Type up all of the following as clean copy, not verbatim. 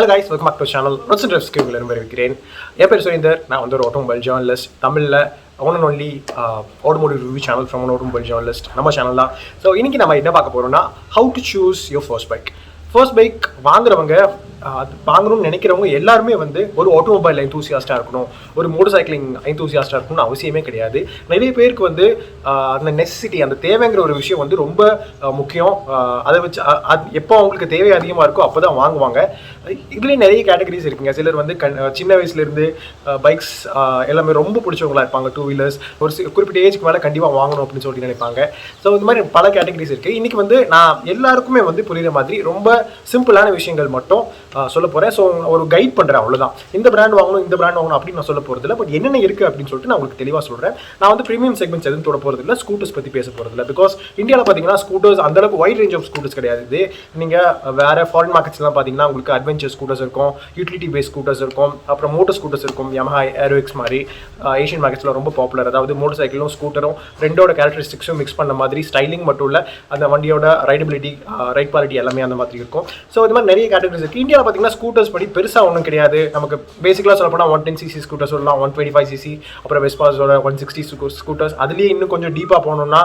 Hello guys, welcome back to the channel. What's the drift skill? I'm very நான் ஒரு automobile journalist. தமிழ்ல one and only automotive review channel from an automobile journalist. நம்ம channel தான். So இன்னைக்கு நம்ம என்ன பார்க்க போறோம்னா how to choose your first bike. First bike வாங்குறவங்க வாங்கணும்னு நினைக்கிறவங்க எல்லாருமே வந்து ஒரு ஆட்டோமொபைல் எந்தூசியாஸ்டாக இருக்கணும், ஒரு மோட்டர் சைக்கிளிங் எந்தூசியாஸ்டாக இருக்கணும்னு அவசியமே கிடையாது. நிறைய பேருக்கு வந்து அந்த நெசசிட்டி, அந்த தேவைங்கிற ஒரு விஷயம் வந்து ரொம்ப முக்கியம். அதை வச்சு எப்போ அவங்களுக்கு தேவை அதிகமாக இருக்கோ அப்போ தான் வாங்குவாங்க. இதுலேயே நிறைய கேட்டகரிஸ் இருக்குங்க. சிலர் வந்து சின்ன வயசுலேருந்து பைக்ஸ் எல்லாமே ரொம்ப பிடிச்சவங்களா இருப்பாங்க. டூ வீலர்ஸ் ஒரு குறிப்பிட்ட ஏஜுக்கு மேலே கண்டிப்பாக வாங்கணும் அப்படின்னு சொல்லி நினைப்பாங்க. ஸோ இந்த மாதிரி பல கேட்டகரிஸ் இருக்குது. இன்றைக்கி வந்து நான் எல்லாருக்குமே வந்து புரியுற மாதிரி ரொம்ப சிம்பிளான விஷயங்கள் மட்டும் சொல்ல போகிறேன். ஸோ ஒரு கைட் பண்ணுறேன், அவ்வளோதான். இந்த பிராண்ட் வாங்கணும், இந்த பிராண்ட் வாங்கணும் அப்படின்னு நான் சொல்ல போகிறது இல்லை. பட் என்னென்ன இருக்குது அப்படின்னு சொல்லிட்டு நான் உங்களுக்கு தெளிவாக சொல்கிறேன். நான் வந்து ப்ரீமியம் செக்மெண்ட்ஸ் எதுவும் தொட போகிறது இல்லை, ஸ்கூட்டர்ஸ் பற்றி பேச போகிறது இல்லை. பிகாஸ் இந்தியாவில் பார்த்தீங்கன்னா ஸ்கூட்டர்ஸ் அந்தளவுக்கு வைட் ரேஞ்ச் ஆஃப் ஸ்கூட்டர்ஸ் கிடையாது. நீங்கள் வேறு ஃபாரின் மார்க்கெட்ஸ்லாம் பார்த்தீங்கன்னா உங்களுக்கு அட்வென்ச்சர் ஸ்கூட்டர்ஸ் இருக்கும், யூட்டிலிட்டி பேஸ் ஸ்கூட்டர்ஸ் இருக்கும், அப்புறம் மோட்டர் ஸ்கூட்டர்ஸ் இருக்கும். Yamaha ஏரோஎக்ஸ் மாதிரி ஏஷியன் மார்க்கெட்ஸில் ரொம்ப பாப்புலர். அதாவது மோட்டர் சைக்கிளும் ஸ்கூட்டரும் ரெண்டோட கேரக்டரிஸ்டிக்ஸும் மிக்ஸ் பண்ண மாதிரி ஸ்டைலிங் மட்டும் இல்லை, அந்த வண்டியோட ரைடபிலிட்டி, ரைட் குவாலிட்டி எல்லாமே அந்த மாதிரி இருக்கும். ஸோ இது மாதிரி நிறைய கேட்டகரிஸ் இருக்குது. இந்தியாவில் பார்த்தீங்கன்னா ஸ்கூட்டர்ஸ் படி பெருசாக ஒன்றும் கிடையாது. நமக்கு பேசிக்கலாக சொல்ல போனால் 110cc ஸ்கூட்டர்ஸ் சொல்லலாம், 125cc, அப்புறம் வெஸ்பாஸோட 160 ஸ்கூட்டர்ஸ். அதுலேயே இன்னும் கொஞ்சம் டீப்பாக போகணுன்னா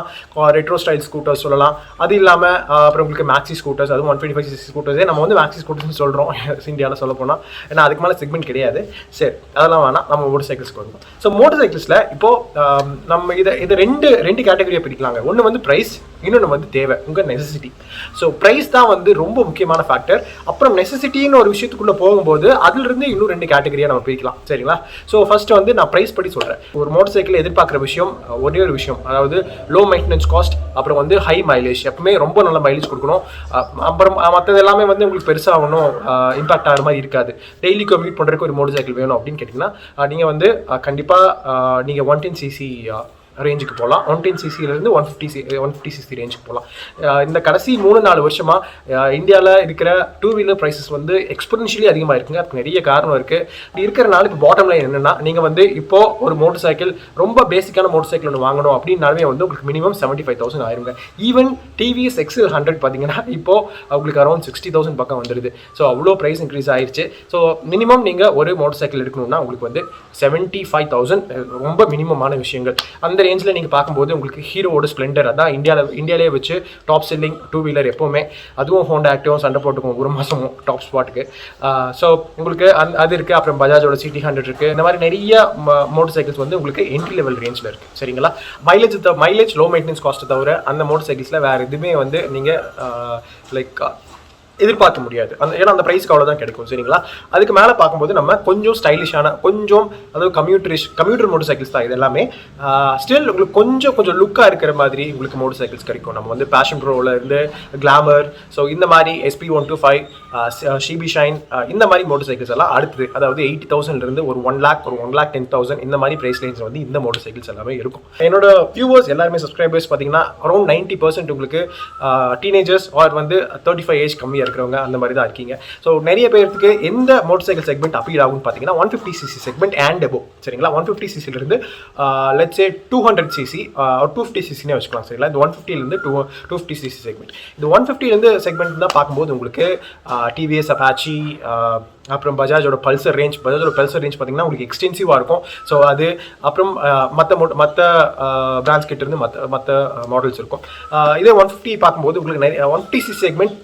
ரெட்ரோ ஸ்டைல் ஸ்கூட்டர்ஸ் சொல்லலாம். அது இல்லாமல் அப்புறம் உங்களுக்கு மேக்ஸி ஸ்கூட்டர்ஸ், அதுவும் 125cc ஸ்கூட்டர்ஸே நம்ம வந்து மேக்ஸி ஸ்கூட்டர்ஸ்னு சொல்கிறோம் இந்தியாவில் சொல்ல போனால். ஏன்னா அதுக்கு மேலே செக்மெண்ட் கிடையாது. சரி, அதெல்லாம் வேணாம், நம்ம மோட்டர் சைக்கிள்ஸ்க்கு வருவோம். ஸோ மோட்டர் சைக்கிள்ஸில் இப்போது நம்ம இதை ரெண்டு கேட்டகரியாக பிரிக்கலாங்க. ஒன்று வந்து ப்ரைஸ், இன்னொன்று வந்து தேவை, உங்கள் நெசசிட்டி. ஸோ ப்ரைஸ் தான் வந்து ரொம்ப முக்கியமான ஃபேக்டர். அப்புறம் நெசசிட்டின்னு ஒரு விஷயத்துக்குள்ளே போகும்போது அதிலிருந்து இன்னும் ரெண்டு கேட்டகரியாக நம்ம பிரிக்கலாம், சரிங்களா? ஸோ ஃபஸ்ட்டு வந்து நான் ப்ரைஸ் படி சொல்கிறேன். ஒரு மோட்டர் சைக்கிள் எதிர்பார்க்குற விஷயம் ஒரே ஒரு விஷயம், அதாவது லோ மெயின்டெனன்ஸ் காஸ்ட், அப்புறம் வந்து ஹை மைலேஜ். எப்பவுமே ரொம்ப நல்ல மைலேஜ் கொடுக்கணும். அப்புறம் மற்றது எல்லாமே வந்து உங்களுக்கு பெருசாக ஒன்றும் இம்பாக்ட் ஆகிற மாதிரி இருக்காது. டெய்லி கம்யூட் பண்ணுறதுக்கு ஒரு மோட்டர் சைக்கிள் வேணும் அப்படின்னு கேட்டிங்கன்னா நீங்கள் வந்து கண்டிப்பாக நீங்கள் 110cc ரேஞ்சுக்கு போகலாம். 110cc 150cc ரேஞ்சுக்கு போகலாம். இந்த கடைசி 3-4 வருஷமாக இந்தியாவில் இருக்கிற டூ வீலர் ப்ரைஸஸ் வந்து எக்ஸ்பொனென்ஷியலி அதிகமாக இருக்குங்க. அதுக்கு நிறைய காரணம் இருக்குது. இப்படி இருக்கிறனால இப்போ பாட்டம் லைன் என்னென்னா, நீங்கள் வந்து இப்போது ஒரு மோட்டர் சைக்கிள், ரொம்ப பேசிக்கான மோட்டர் சைக்கிள் ஒன்று வாங்கணும் அப்படின்னாலுமே வந்து உங்களுக்கு மினிமம் 75,000 ஆயிருங்க. ஈவன் டிவிஎஸ் XL 100 பார்த்தீங்கன்னா இப்போது உங்களுக்கு அரௌண்ட் 60,000 பக்கம் வந்துடுது. ஸோ அவ்வளோ ப்ரைஸ் இன்க்ரீஸ் ஆயிடுச்சு. ஸோ மினிமம் நீங்கள் ஒரு மோட்டர் சைக்கிள் எடுக்கணும்னா உங்களுக்கு வந்து 75,000 ரொம்ப மினிமமான விஷயங்கள். அந்த ரேஞ்சில் நீங்கள் பார்க்கும்போது உங்களுக்கு ஹீரோவோட ஸ்ப்ளெண்டர், அதான் இந்தியாவிலே வச்சு டாப் செல்லிங் டூ வீலர் எப்போவுமே. அதுவும் ஹோண்டா ஆக்டிவும் சண்டை போட்டுக்கும் ஒரு மாதமும் டாப் ஸ்பாட்டுக்கு. ஸோ உங்களுக்கு அது இருக்குது. அப்புறம் பஜாஜோட CT 100 இருக்குது. இந்த மாதிரி நிறைய மோட்டர் சைக்கிள்ஸ் வந்து உங்களுக்கு என்ட்ரி லெவல் ரேஞ்சில் இருக்குது, சரிங்களா? மைலேஜ் லோ மெயின்டெனன்ஸ் காஸ்ட்டை தவிர அந்த மோட்டர் சைக்கிள்ஸில் வேறு எதுவுமே வந்து நீங்கள் லைக் எதிர்பார்க்க முடியாது. ஏன்னா அந்த ப்ரைஸ்க்கு அவ்வளோதான் கிடைக்கும், சரிங்களா? அதுக்கு மேலே பார்க்கும்போது நம்ம கொஞ்சம் ஸ்டைலிஷான, கொஞ்சம் அதாவது கம்யூட்டர் மோட்டர் சைக்கிள்ஸ் தான் இது எல்லாமே. ஸ்டில் உங்களுக்கு கொஞ்சம் லுக்காக இருக்கிற மாதிரி உங்களுக்கு மோட்டர் சைக்கிள்ஸ் கிடைக்கும். நம்ம வந்து பேஷன் ப்ரோவில் இருந்து கிளாமர், ஸோ இந்த மாதிரி SP125, ஷிபி ஷைன், இந்த மாதிரி மோட்டர் சைக்கிள்ஸ் எல்லாம் அடுத்தது. அதாவது 80,000 ஒரு 1 lakh, ஒரு 1,10,000 இந்த மாதிரி ப்ரைஸ் ரேஞ்சில் வந்து இந்த மோட்டர் சைக்கிள்ஸ் எல்லாமே இருக்கும். என்னோட வியூவர்ஸ் எல்லாருமே சப்ஸ்கிரைபர்ஸ் பார்த்தீங்கன்னா அரௌண்ட் 90% உங்களுக்கு டீனேஜர்ஸ் ஆர் வந்து 35 ஏஜ் கம்மியாக இருக்கிறவங்க அந்த மாதிரி தான் இருக்கீங்க. ஸோ நிறைய பேருக்கு எந்த மோட்டர் சைக்கிள் செக்மெண்ட் அப்பீல் ஆகும்னு பார்த்தீங்கன்னா 150cc செக்மெண்ட் அண்ட் எபோ, சரிங்களா? 150cc let's say 200cc 250cc வச்சுக்கலாம், சரிங்களா? இந்த 150 250cc செக்மெண்ட், இந்த 150 செக்மெண்ட் தான் பார்க்கும்போது உங்களுக்கு டிவிஎஸ் அப்பாச்சி, அப்புறம் பஜாஜோட பல்சர் ரேஞ்ச் பார்த்தீங்கன்னா உங்களுக்கு எக்ஸ்டென்சிவாக இருக்கும். ஸோ அது அப்புறம் மற்ற பிராண்ட்ஸ் கிட்ட இருந்து மற்ற மாடல்ஸ் இருக்கும். இதே 150 பார்க்கும்போது உங்களுக்கு நிறைய 150cc செக்மெண்ட்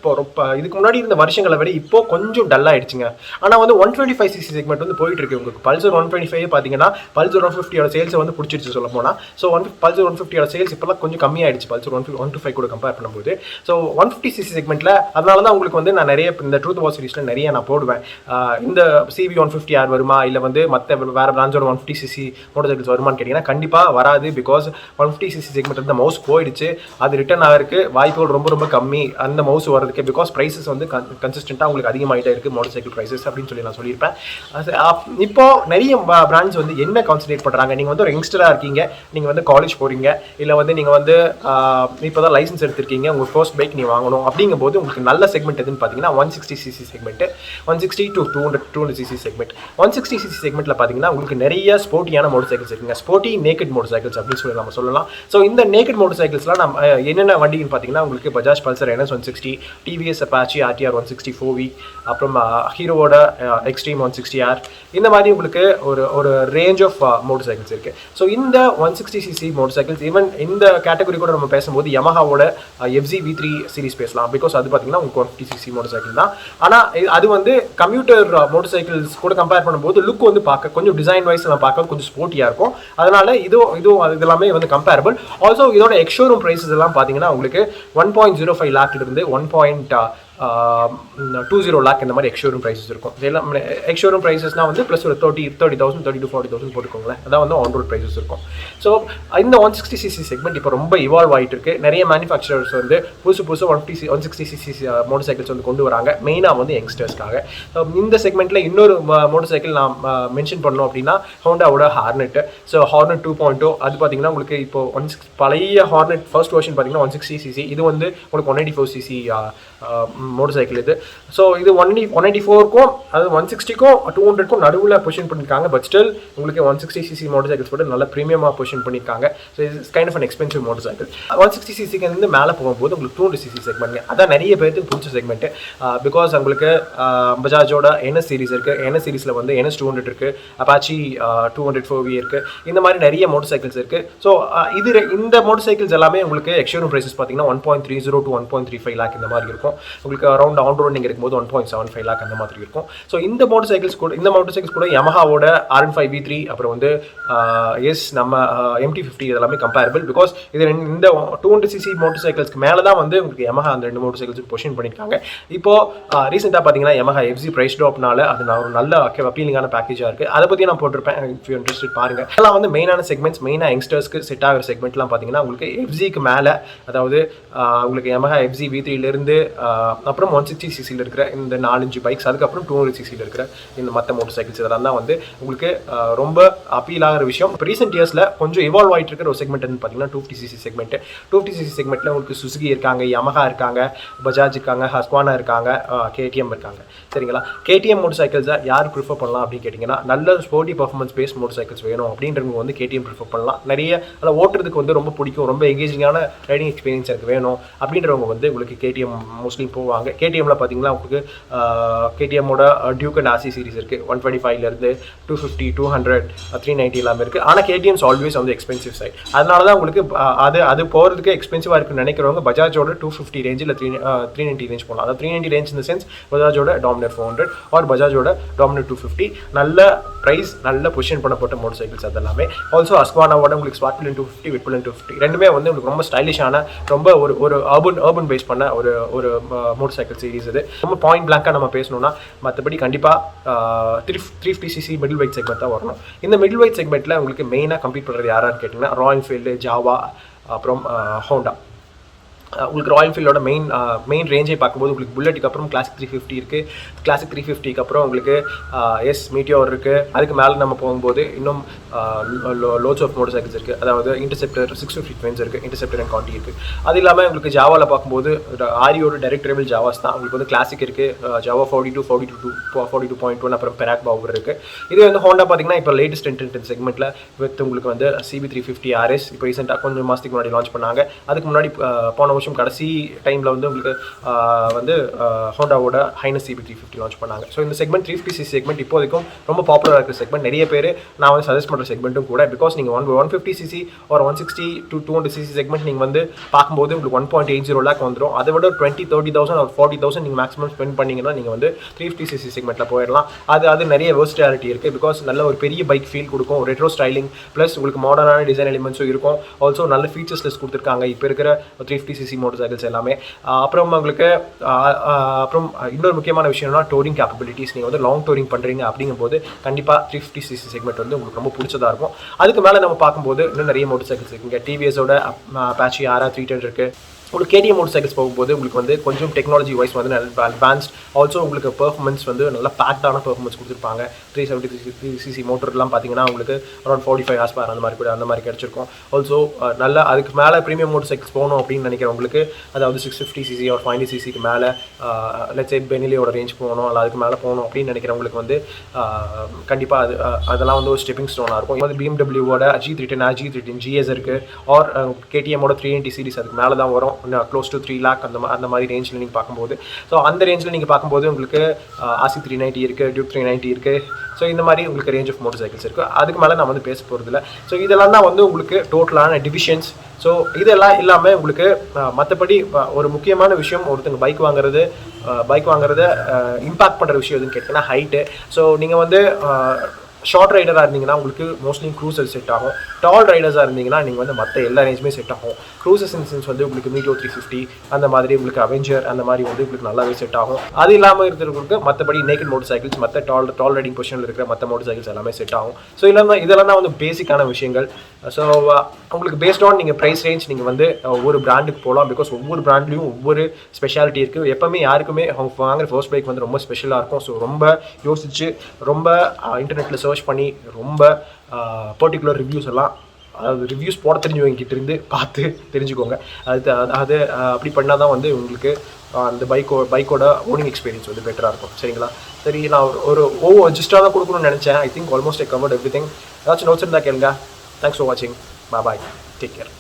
இதுக்கு முன்னாடி இருந்த வருஷங்களை விட இப்போ கொஞ்சம் டல்லாகிடுச்சுங்க. ஆனால் வந்து 125cc செக்மெண்ட் வந்து போயிட்டு இருக்கு. உங்களுக்கு பல்சர் 125 பார்த்தீங்கன்னா பல்சர் 150யோட சேல்ஸை வந்து பிடிச்சிருச்சு சொல்ல போனால். ஸோ பல்சர் 150யோட சேல்ஸ் இப்போலாம் கொஞ்சம் கம்மியாயிடுச்சு பல்சர் 125 கூட கம்பேர் பண்ணும்போது. ஸோ 150cc செக்மெண்ட்டில் அதனால தான் உங்களுக்கு வந்து நான் நிறைய இந்த ட்ரூத் வார் சீரிஸில் நிறைய நான் போடுவேன். இந்த CV 150R வருமா, இல்லை வந்து மற்ற வேறு பிராண்ட்ஸோட 150cc மோட்டர் சைக்கிள்ஸ் வருமானு கேட்டிங்கன்னா கண்டிப்பாக வராது. பிகாஸ் 150cc செக்மெண்ட் இந்த மவுஸ் போயிடுச்சு. அது ரிட்டர்ன் ஆகிறதுக்கு வாய்ப்புகள் ரொம்ப கம்மி அந்த மவுஸ் வரதுக்கு. பிகாஸ் ப்ரைஸஸ் வந்து கன்சிஸ்டண்ட்டாக உங்களுக்கு அதிகமாகிட்டே இருக்குது மோட்டர் சைக்கிள் ப்ரைஸஸ் அப்படின்னு சொல்லி நான் சொல்லியிருப்பேன். இப்போது நிறைய பிராண்ட்ஸ் வந்து என்ன கான்சன்ட்ரேட் பண்ணுறாங்க, நீங்கள் வந்து ஒரு யங்ஸ்டராக இருக்கீங்க, நீங்கள் வந்து காலேஜ் போகிறீங்க, இல்லை வந்து நீங்கள் வந்து இப்போ தான் லைசன்ஸ் எடுத்திருக்கீங்க, உங்கள் ஃபர்ஸ்ட் பைக் நீங்கள் வாங்கணும் அப்படிங்கும்போது உங்களுக்கு நல்ல செக்மெண்ட் எதுன்னு பார்த்தீங்கன்னா 160cc segment, 160 to 200cc segment. 160cc செக்மெண்ட்டில் பார்த்தீங்கன்னா உங்களுக்கு நிறைய ஸ்போர்ட்டியான மோட்டர் சைக்கிள்ஸ் இருக்குங்க. ஸ்போர்ட்டி நேக்கட் மோட்டர் சைக்கிள்ஸ் அப்படின்னு சொல்லி நம்ம சொல்லலாம். ஸோ இந்த நேக்கட் மோட்டர் சைக்கிள்ஸ்லாம் நம்ம என்னென்ன வண்டின்னு பார்த்தீங்கன்னா உங்களுக்கு Bajaj Pulsar NS 160, TVS Apache, Apache RTR 160 அப்புறம் ஹீரோவோட எக்ஸ்ட்ரீம் 160R இந்த மாதிரி உங்களுக்கு ஒரு ரேஞ்ச் ஆஃப் மோட்டர் சைக்கிள்ஸ் இருக்குது. ஸோ இந்த 160cc மோட்டர் சைக்கிள்ஸ் ஈவன் இந்த கேட்டகரி கூட நம்ம பேசும்போது யமஹாவோட FZ V3 சீரிஸ் பேசலாம். பிகாஸ் அது பார்த்தீங்கன்னா உங்களுக்கு 150cc மோட்டர் சைக்கிள் தான். ஆனால் அது வந்து கம்ப்யூட்டர் மோட்டர் சைக்கிள்ஸ் கூட கம்பேர் பண்ணும்போது லுக் வந்து பார்க்க கொஞ்சம் டிசைன் வைஸ் நம்ம பார்க்க கொஞ்சம் ஸ்போர்ட்டியாக இருக்கும். அதனால இதுவும் இதெல்லாமே வந்து கம்பேரபிள். ஆல்சோ இதோட எக்ஸ்ஷோரூம் ப்ரைஸஸ் எல்லாம் பார்த்தீங்கன்னா உங்களுக்கு 1.05 லேக்லேருந்து 1.20 lakh இந்த மாதிரி எக்ஸ்ஷோரூம் ப்ரைஸஸ் இருக்கும். இதெல்லாம் எக்ஸ்ஷோரூம் ப்ரைஸஸ்னால் வந்து ப்ளஸ் ஒரு 30,000 30 to 40,000 போட்டுக்கோங்களேன். அதான் வந்து ஆன் ரோட் ப்ரைஸஸ் இருக்கும். ஸோ இந்த 160cc செக்மெண்ட் இப்போ ரொம்ப இவால்வ் ஆகிட்டு இருக்கு. நிறைய மேனுஃபேக்சரர்ஸ் வந்து புதுசு 160cc மோட்டர் சைக்கிள்ஸ் வந்து கொண்டு வராங்க, மெயினாக வந்து யங்ஸ்டர்ஸ்க்காக. இந்த செக்மெண்ட்டில் இன்னொரு மோட்டர் சைக்கிள் நான் மென்ஷன் பண்ணோம் அப்படின்னா ஹோண்டாவோட ஹார்னெட். ஸோ ஹார்னெட் 2.0 அது பார்த்தீங்கன்னா உங்களுக்கு இப்போ பழைய ஹார்னெட் ஃபர்ஸ்ட் வெர்ஷன் பார்த்தீங்கன்னா 160cc, இது வந்து உங்களுக்கு 184cc மோட்டர் சைக்கிள் இது. ஸோ இது 184க்கும் அது 160க்கும் 200க்கும் நடுவில் பொசிஷன் பண்ணியிருக்காங்க. பட் ஸ்டில் உங்களுக்கு 160cc மோட்டர் சைக்கிள்ஸ் கூட நல்ல ப்ரீமியமாக பொசிஷன் பண்ணியிருக்காங்க. So it's kind of an expensive motorcycle. 160cc இருந்து மேலே போகும்போது உங்களுக்கு 200cc செக்மெண்ட், அதான் நிறைய பேருக்கு பிடிச்ச செக்மெண்ட். பிகாஸ் உங்களுக்கு பஜாஜோட NS சீரிஸ் இருக்குது, NS சீரிஸில் வந்து NS 200 இருக்குது, அப்பாச்சி 204V இருக்குது, இந்த மாதிரி நிறைய மோட்டர் சைக்கிள்ஸ் இருக்குது. ஸோ இந்த மோட்டர் சைக்கிள்ஸ் எல்லாமே உங்களுக்கு எக்ஸ்ஷோரூம் ப்ரைஸஸ் பார்த்தீங்கன்னா 1.30 to 1.35 lakh இந்த மாதிரி இருக்கும். உங்களுக்கு அரௌண்ட் ஆன் ரோட் நீங்கள் இருக்கும்போது 1.75 lakh அந்த மாதிரி இருக்கும். ஸோ இந்த மோட்டர் சைக்கிள்ஸ் கூட யமஹாவோட R15 V3 அப்புறம் வந்து நம்ம MT50 இதெல்லாமே கம்பேரபிள். பிகாஸ் இது இந்த 200cc மோட்டர் சைக்கிள்ஸ்க்கு மேலே தான் வந்து உங்களுக்கு யமஹா அந்த 2 மோட்டர் சைக்கிள்ஸ் பொசிஷன் பண்ணியிருக்காங்க. இப்போ ரீசெண்டாக பார்த்தீங்கன்னா யமஹா FZ ப்ரைஸ் ட்ராப்னால அது ஒரு நல்ல அப்பீலிங்கான பேக்கேஜாக இருக்குது. அதை பற்றி நான் போட்டிருப்பேன், இஃப் யூ இன்ட்ரெஸ்டட் பாருங்கள். அதெல்லாம் வந்து மெயினான செக்மெண்ட்ஸ், மெயினாக யங்ஸ்டர்ஸ்க்கு செட் ஆகிற செக்மெண்ட்லாம் பார்த்தீங்கன்னா உங்களுக்கு FZக்கு மேலே, அதாவது உங்களுக்கு யமஹா FZ V3லேருந்து அப்புறம் 160cc இருக்கிற இந்த 4-5 பைக்ஸ், அதுக்கப்புறம் 200cc இருக்கிற இந்த மற்ற மோட்டர் சைக்கிள்ஸ் இதெல்லாம் தான் வந்து உங்களுக்கு ரொம்ப அப்பீல் ஆகிற விஷயம். இப்போ ரீசெண்ட் இயர்ஸில் கொஞ்சம் இவால்வ் ஆகிட்டு இருக்கிற ஒரு செக்மெண்ட் பார்த்தீங்கன்னா 250cc செக்மெண்ட். 250cc செக்மெண்ட்டில் உங்களுக்கு சுசுகி இருக்காங்க, யமஹா இருக்காங்க, பஜாஜ் இருக்காங்க, ஹஸ்குவானா இருக்காங்க, KTM இருக்காங்க. சரிங்களா? KTM மோட்டர் சைக்கிள்ஸை யார் ப்ரிஃபர் பண்ணலாம் அப்படின்னு கேட்டிங்கன்னா, நல்ல sporty performance based motorcycles வேணும் அப்படின்றவங்க வந்து KTM ப்ரிஃபர் பண்ணலாம். நிறைய அதில் ஓட்டுறதுக்கு வந்து ரொம்ப பிடிக்கும், ரொம்ப எங்கேஜிங்கான ரைடிங் எக்ஸ்பீரியன்ஸ் எனக்கு வேணும் அப்படின்றவங்க வந்து உங்களுக்கு KTM மோஸ்ட்லி போவாங்க. KTMல பார்த்தீங்கன்னா உங்களுக்கு KTMோட டியூக் அண்ட் RC சீரிஸ் இருக்குது. 125லேருந்து 250, 200, 390 எல்லாமே இருக்குது. ஆனால் KTM's ஆல்வேஸ் வந்து எக்ஸ்பென்சிவ் சைட். அதனால தான் உங்களுக்கு அது போகிறதுக்கு எக்ஸ்பென்சிவாக இருக்குன்னு நினைக்கிறவங்க பஜாஜோட 250 ரேஞ்சில் 390 ரேஞ்ச் போகலாம். அதாவது 390 ரேஞ்ச் இந்த சென்ஸ் பஜாஜோட டாமினர் 400 ஆர் பஜாஜோட டாமினர் 250 நல்ல ப்ரைஸ், நல்ல பொசிஷன் பண்ணப்பட்ட மோட்டர் சைக்கிள்ஸ் அதெல்லாமே. ஆல்சோ ஹஸ்குவானாவோட உங்களுக்கு ஸ்பாட்லின் 250, விட்புலன் 250 ரெண்டுமே வந்து உங்களுக்கு ரொம்ப ஸ்டைலிஷான, ரொம்ப ஒரு அர்பன் பேஸ் பண்ண ஒரு மோட்டர் சைக்கிள் சீரிஸ். இது ரொம்ப பாயிண்ட் பிளாங்காக நம்ம பேசணும்னா மற்றபடி கண்டிப்பாக 350cc மிடில் வெயிட் செக்மெண்ட் தான் வரணும். இந்த மிடில் வெயிட் செக்மெண்ட்டில் உங்களுக்கு மெயினாக கம்ப்ளீட் பண்ணுறது யாரான்னு கேட்டிங்கன்னா ராயல் என்ஃபீல்டு, ஜாவா, அப்புறம் ஹோண்டா. உங்களுக்கு ராயல் என்ஃபீல்டோட மெயின் ரேஞ்சை பார்க்கும்போது உங்களுக்கு புல்லட்டுக்கு அப்புறம் கிளாசிக் 350 இருக்குது. கிளாசிக் 350க்கு அப்புறம் உங்களுக்கு மீட்டியோர் இருக்குது. அதுக்கு மேலே நம்ம போகும்போது இன்னும் லோட்ஸ் ஆஃப் மோட்டர் சைக்கிள்ஸ் இருக்குது. அதாவது இன்டர்செப்டர் 650 ட்வின்ஸ் இருக்குது, இன்டர்செப்டர் அண்ட் காண்டி இருக்குது. அது இல்லாமல் உங்களுக்கு ஜாவாவில் பார்க்கும்போது ஆரியோட டைரக்ட் ட்ரைவல் ஜாவாஸ் தான். உங்களுக்கு வந்து கிளாசிக் இருக்குது, ஜாவா 42, 42.1 அப்புறம் பெராக் பவர் இருக்குது. இது வந்து ஹோண்டா பார்த்தீங்கன்னா இப்போ லேட்டஸ்ட் இன்டென்ட் செக்மெண்ட்டில் வித் உங்களுக்கு வந்து CB350 RS இப்போ ரீசெண்டாக கொஞ்சம் மாதத்துக்கு முன்னாடி லான்ச் பண்ணாங்க. அதுக்கு முன்னாடி போன வருஷம் கடைசி டைமில் வந்து உங்களுக்கு வந்து ஹோண்டாவோட ஹைனஸ் CB350 லான்ச் பண்ணாங்க. ஸோ இந்த செக்மெண்ட் 350cc செக்மெண்ட் இப்போதைக்கும் ரொம்ப பாப்புலராக இருக்கிற செக்மெண்ட். நிறைய பேர் நான் வந்து சஜஸ்ட் பண்ணுற செக்மெண்ட்டும் கூட. பிகாஸ் நீங்கள் 150cc ஒரு 160 to 200cc செக்மெண்ட் நீங்கள் வந்து பார்க்கும்போது உங்களுக்கு 1.80 lakh வந்துடும். அதை விட 20,000-30,000 ஒரு 40,000 நீங்கள் மேக்ஸிமம் ஸ்பெண்ட் பண்ணிங்கன்னா நீங்கள் வந்து 350cc செக்மெண்ட்டில் போயிடலாம். அது நிறைய வெர்சிட்டாலிட்டி இருக்குது. பிகாஸ் நல்ல ஒரு பெரிய பைக் ஃபீல் கொடுக்கும், ரெட்ரோ ஸ்டைலிங் ப்ளஸ் உங்களுக்கு மாடர்னான டிசைன் எலிமெண்ட்ஸும் இருக்கும். ஆல்சோ நல்ல ஃபீச்சர்ஸ் லிஸ்ட் கொடுத்துருக்காங்க இப்போ இருக்கிற 350cc மோட்டர் சைக்கிள்ஸ் எல்லாமே. அப்புறம் உங்களுக்கு அப்புறம் இன்னொரு முக்கியமான விஷயம்னா டோரிங் கேப்பபிலிட்டிஸ். நீங்கள் வந்து லாங் டோரிங் பண்ணுறீங்க அப்படிங்கும்போது கண்டிப்பாக 350cc செக்மெண்ட் வந்து உங்களுக்கு ரொம்ப பிடிச்சதாக இருக்கும். அதுக்கு மேலே நம்ம பார்க்கும்போது இன்னும் நிறைய மோட்டர் சைக்கிள்ஸ் இருக்குங்க. TVSோட அப்பாச்சி RR 310 இருக்குது. உங்களுக்கு KTM மோட்டர் சைக்கிள்ஸ் போகும்போது உங்களுக்கு வந்து கொஞ்சம் டெக்னாலஜி வைஸ் வந்து நல்ல அட்வான்ஸ்ட். ஆல்சோ உங்களுக்கு பெர்ஃபார்மன்ஸ் வந்து நல்லா பேக்டான பெர்ஃபார்மன்ஸ் கொடுத்துருப்பாங்க. 373cc மோட்டர்லாம் பார்த்தீங்கன்னா உங்களுக்கு அரௌண்ட் 45 horsepower அந்த மாதிரி கிடச்சிருக்கும். ஆல்சோ நல்லா அதுக்கு மேலே ப்ரீமியம் மோட்டர் சைக்கிள்ஸ் போகணும் அப்படின்னு நினைக்கிறவங்களுக்கு, அதாவது 650cc ஒரு 500cc மேலே லெட்ஸ் சே பெனிலியோட ரேஞ்ச் போகணும், அல்ல அதுக்கு மேலே போகணும் அப்படின்னு நினைக்கிறவங்களுக்கு வந்து கண்டிப்பாக அதெல்லாம் வந்து ஒரு ஸ்டெப்பிங் ஸ்டோனாக இருக்கும். இப்போ வந்து BMWவோட G310 GS இருக்குது. ஆர் KTMோட 390 சீரிஸ் அதுக்கு மேலே தான் வரும். க்ளோஸ் டு 3 லேக் அந்த மாதிரி ரேஞ்சில் நீங்கள் பார்க்கும்போது. ஸோ அந்த ரேஞ்சில் நீங்கள் பார்க்கும்போது உங்களுக்கு RC 390 இருக்குது, டியூக் 390 இருக்குது. ஸோ இந்த மாதிரி உங்களுக்கு ரேஞ்ச் ஆஃப் மோட்டர் சைக்கிள்ஸ் இருக்குது. அதுக்கு மேலே நான் வந்து பேச போகிறதில்ல. ஸோ இதெல்லாம் தான் வந்து உங்களுக்கு டோட்டலான டிவிஷன்ஸ். ஸோ இதெல்லாம் இல்லாமல் உங்களுக்கு மற்றபடி ஒரு முக்கியமான விஷயம், ஒருத்தங்க பைக் வாங்குறத இம்பாக்ட் பண்ணுற விஷயம் எதுன்னு கேட்டிங்கன்னா ஹைட்டு. ஸோ நீங்கள் வந்து ஷார்ட் ரைடராக இருந்தீங்கன்னா உங்களுக்கு மோஸ்ட்லி க்ரூசர் செட் ஆகும். டால் ரைடர்ஸாக இருந்தீங்கன்னா நீங்கள் வந்து மற்ற எல்லா ரேஞ்சுமே செட் ஆகும். க்ரூசர்ஸ் இன்சென்ஸ் வந்து உங்களுக்கு மீட்டோ 350 அந்த மாதிரி, உங்களுக்கு அவெஞ்சர் அந்த மாதிரி வந்து உங்களுக்கு நல்லாவே செட் ஆகும். அது இல்லாமல் இருக்கிறவங்களுக்கு மற்றபடி நேக்கட் மோட்டர் சைக்கிள்ஸ், மற்ற டால் ரைடிங் பொசிஷனில் இருக்கிற மற்ற மோட்டர் சைக்கிள்ஸ் எல்லாமே செட் ஆகும். ஸோ இதெல்லாம் தான் வந்து பேசிக்கான விஷயங்கள். ஸோ உங்களுக்கு பேஸ்ட் ஆன் நீங்கள் ப்ரைஸ் ரேஞ்ச் நீங்கள் வந்து ஒவ்வொரு பிராண்டுக்கு போகலாம். பிகாஸ் ஒவ்வொரு பிராண்ட்லேயும் ஒவ்வொரு ஸ்பெஷாலிட்டி இருக்குது. எப்போவுமே யாருக்குமே அவங்க வாங்குற ஃபர்ஸ்ட் பைக் வந்து ரொம்ப ஸ்பெஷலாக இருக்கும். ஸோ ரொம்ப யோசிச்சு, ரொம்ப இன்டர்நெட்டில் சர்ச் பண்ணி, ரொம்ப பர்டிகுலர் ரிவ்யூஸ் எல்லாம், அதாவது ரிவ்யூஸ் போட தெரிஞ்சவங்கிட்ட இருந்து பார்த்து தெரிஞ்சுக்கோங்க. அது அப்படி பண்ணால் தான் வந்து உங்களுக்கு அந்த பைக்கோட ஓனிங் எக்ஸ்பீரியன்ஸ் வந்து பெட்டராக இருக்கும். சரிங்களா? சரி, நான் ஒரு ஜஸ்ட்டாக தான் கொடுக்கணும்னு நினச்சேன். I think almost I covered everything. ஏதாச்சும் நோட்ஸ் இருந்தால் கேளுங்க. தேங்க்ஸ் ஃபார் வாட்சிங். பாய். Take care.